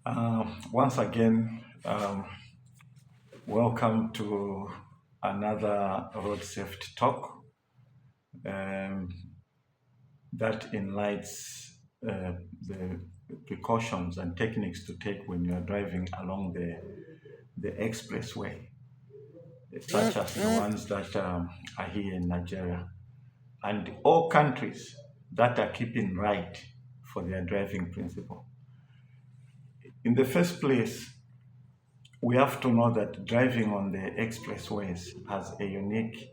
Once again, welcome to another road safety talk um, that enlightens the precautions and techniques to take when you are driving along the expressway, such as the ones that are here in Nigeria and all countries that are keeping right for their driving principle. In the first place, we have to know that driving on the expressways has a unique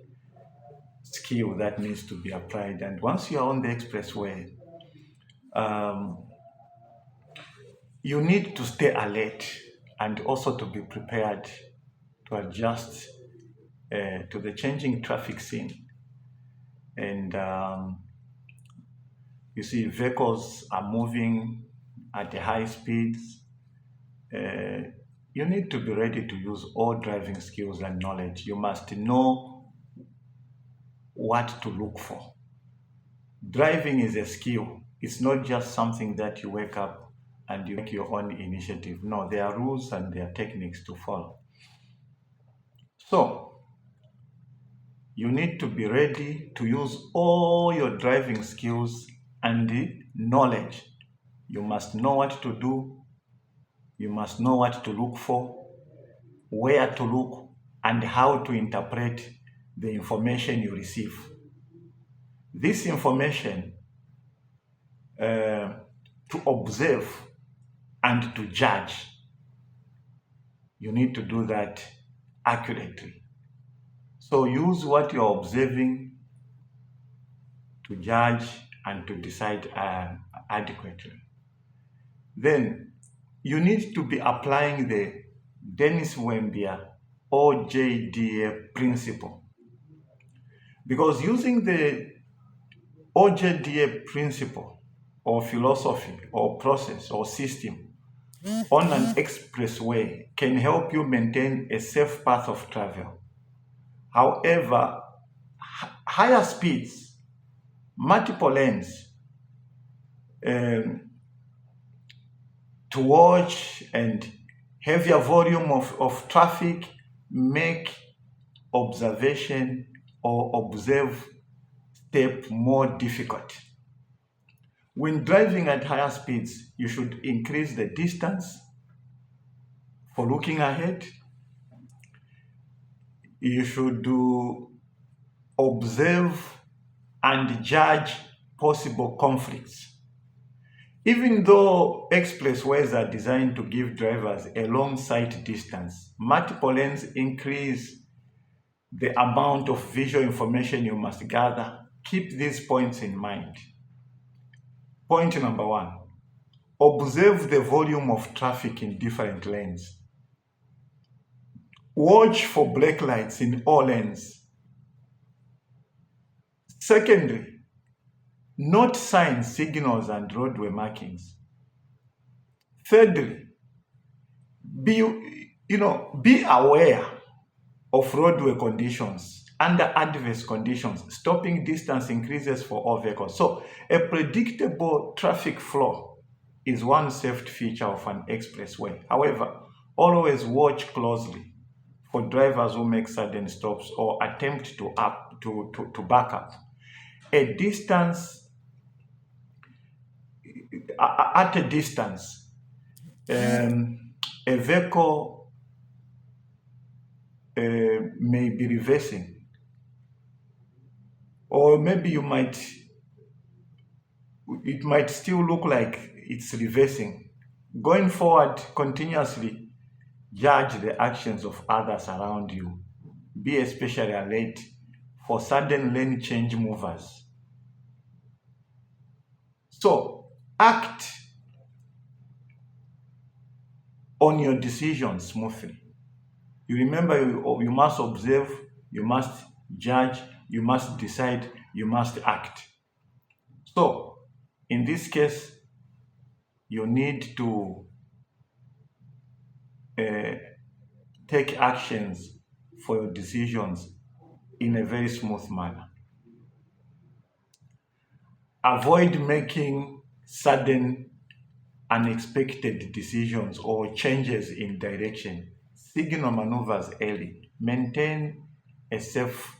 skill that needs to be applied. And once you're on the expressway, um, you need to stay alert and also to be prepared to adjust to the changing traffic scene. And you see, vehicles are moving at high speeds. Uh, you need to be ready to use all driving skills and knowledge. You must know what to look for. Driving is a skill. It's not just something that you wake up and you make your own initiative. No, there are rules and there are techniques to follow. So, you need to be ready to use all your driving skills and the knowledge. You must know what to do. You must know what to look for, where to look, and how to interpret the information you receive. This information to observe and to judge. You need to do that accurately. So use what you're observing to judge and to decide adequately. Then you need to be applying the Dennis Wembia OJDA principle. Because using the OJDA principle or philosophy or process or system on an expressway can help you maintain a safe path of travel. However, higher speeds, multiple lanes, to watch and heavier volume of traffic make observation or observe step more difficult. When driving at higher speeds, you should increase the distance for looking ahead. You should observe and judge possible conflicts. Even though expressways are designed to give drivers a long sight distance, multiple lanes increase the amount of visual information you must gather. Keep these points in mind. Point number one, observe the volume of traffic in different lanes. Watch for brake lights in all lanes. Secondly, note signs, signals, and roadway markings. Thirdly, be aware of roadway conditions. Under adverse conditions, stopping distance increases for all vehicles. So a predictable traffic flow is one safety feature of an expressway. However, always watch closely for drivers who make sudden stops or attempt to back up. At a distance, a vehicle may be reversing, or maybe it might still look like it's reversing. Going forward, continuously judge the actions of others around you. Be especially alert for sudden lane change movers. So, act on your decisions smoothly. You remember, you must observe, you must judge, you must decide, you must act. So, in this case, you need to take actions for your decisions in a very smooth manner. Avoid making sudden unexpected decisions or changes in direction. Signal maneuvers early. Maintain a safe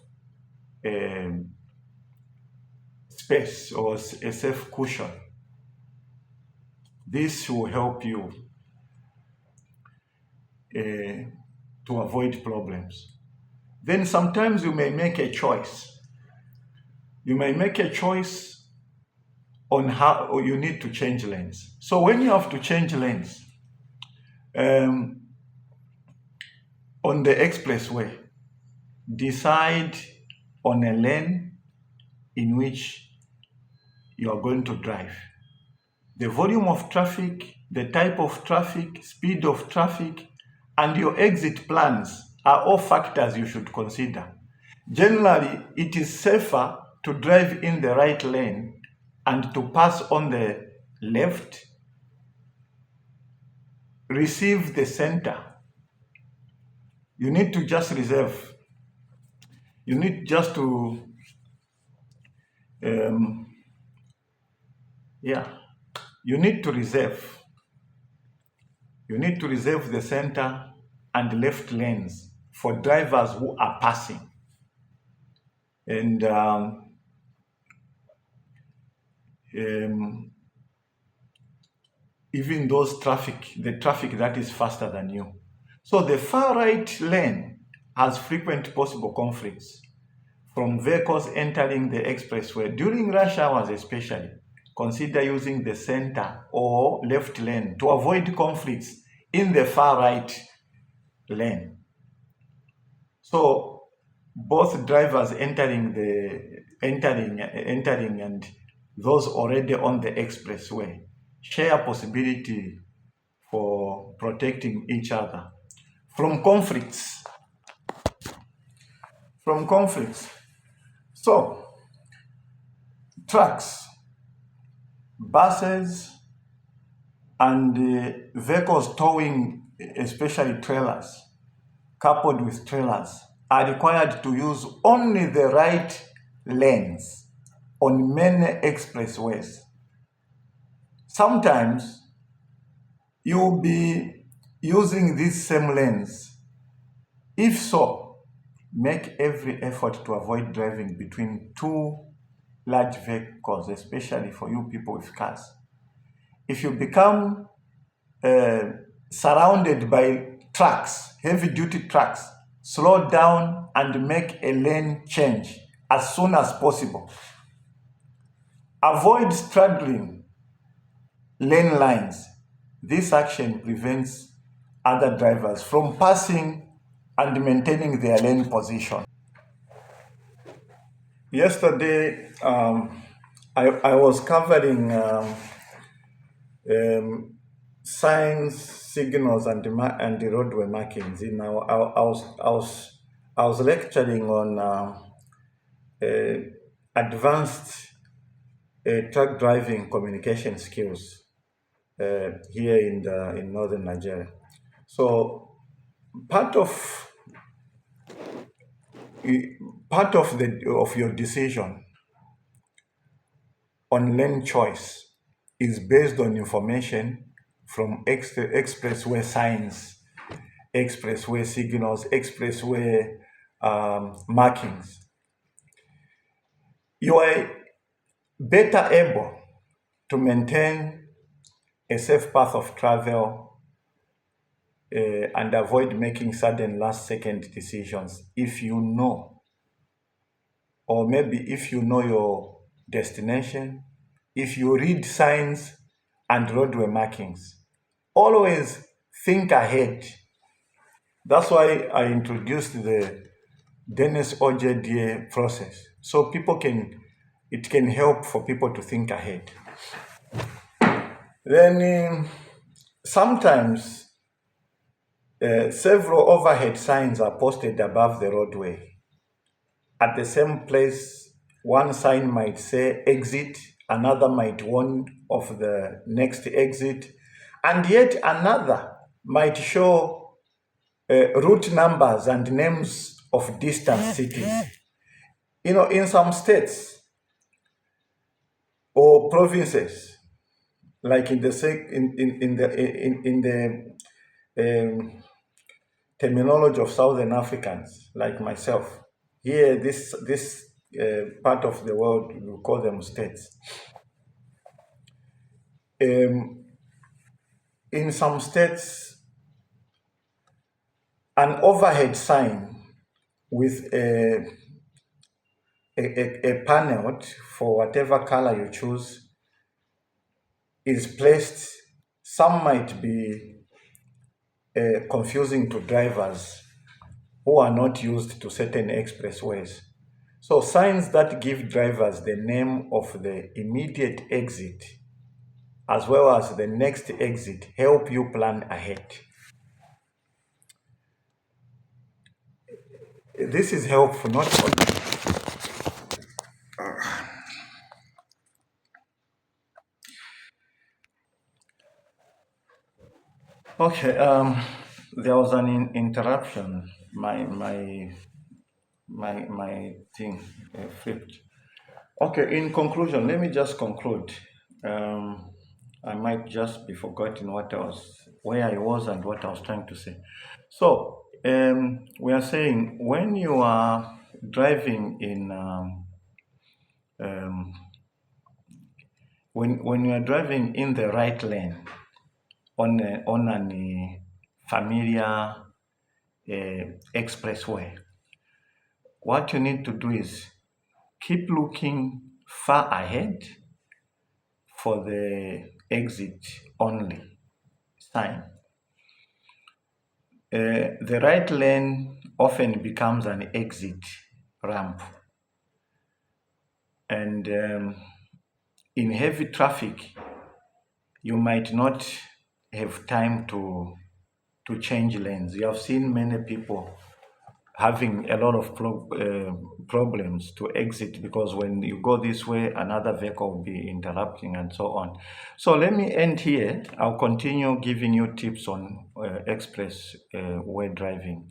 space or a safe cushion. This will help you to avoid problems. Then sometimes you may make a choice. You may make a choice on how you need to change lanes. So when you have to change lanes on the expressway, decide on a lane in which you are going to drive. The volume of traffic, the type of traffic, speed of traffic, and your exit plans are all factors you should consider. Generally, it is safer to drive in the right lane and to pass on the left, receive the center. You need to just reserve. You need just to, you need to reserve. You need to reserve the center and left lanes for drivers who are passing. And even the traffic that is faster than you. So the far right lane has frequent possible conflicts from vehicles entering the expressway. During rush hours especially, consider using the center or left lane to avoid conflicts in the far right lane. So both drivers entering and those already on the expressway share possibility for protecting each other from conflicts. So trucks, buses, and vehicles towing, especially trailers, coupled with trailers, are required to use only the right lanes on many expressways. Sometimes you'll be using these same lanes. If so, make every effort to avoid driving between two large vehicles, especially for you people with cars. If you become surrounded by trucks, heavy-duty trucks, slow down and make a lane change as soon as possible. Avoid straddling lane lines. This action prevents other drivers from passing and maintaining their lane position. Yesterday, I was covering signs, signals, and the roadway markings. I was lecturing on advanced truck driving communication skills here in northern Nigeria. So part of your decision on lane choice is based on information from expressway signs, expressway signals, expressway markings. You are better able to maintain a safe path of travel and avoid making sudden last-second decisions if you know, or maybe if you know your destination, if you read signs and roadway markings. Always think ahead. That's why I introduced the Dennis OJDA process, so it can help for people to think ahead. Then sometimes several overhead signs are posted above the roadway. At the same place, one sign might say exit, another might warn of the next exit, and yet another might show route numbers and names of distant cities. In some states or provinces, like in the terminology of Southern Africans like myself. Here, this part of the world, we call them states. Um, in some states, an overhead sign with a panel for whatever color you choose is placed. Some might be confusing to drivers who are not used to certain expressways. So signs that give drivers the name of the immediate exit as well as the next exit help you plan ahead. This is helpful not only. Okay, there was an interruption. My thing flipped. Okay, in conclusion, let me just conclude. Um, I might just be forgotten where I was and what I was trying to say. So, we are saying when you are driving um, when you are driving in the right lane on an familiar expressway, what you need to do is keep looking far ahead for the exit only sign. The right lane often becomes an exit ramp, and in heavy traffic, you might not have time to change lanes. You have seen many people having a lot of problems to exit because when you go this way, another vehicle will be interrupting and so on. So let me end here. I'll continue giving you tips on express way driving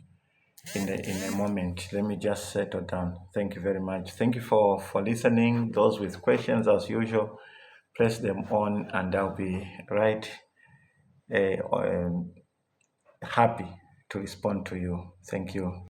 in a moment. Let me just settle down. Thank you very much. Thank you for listening. Those with questions, as usual, press them on, and I'll be right happy to respond to you. Thank you.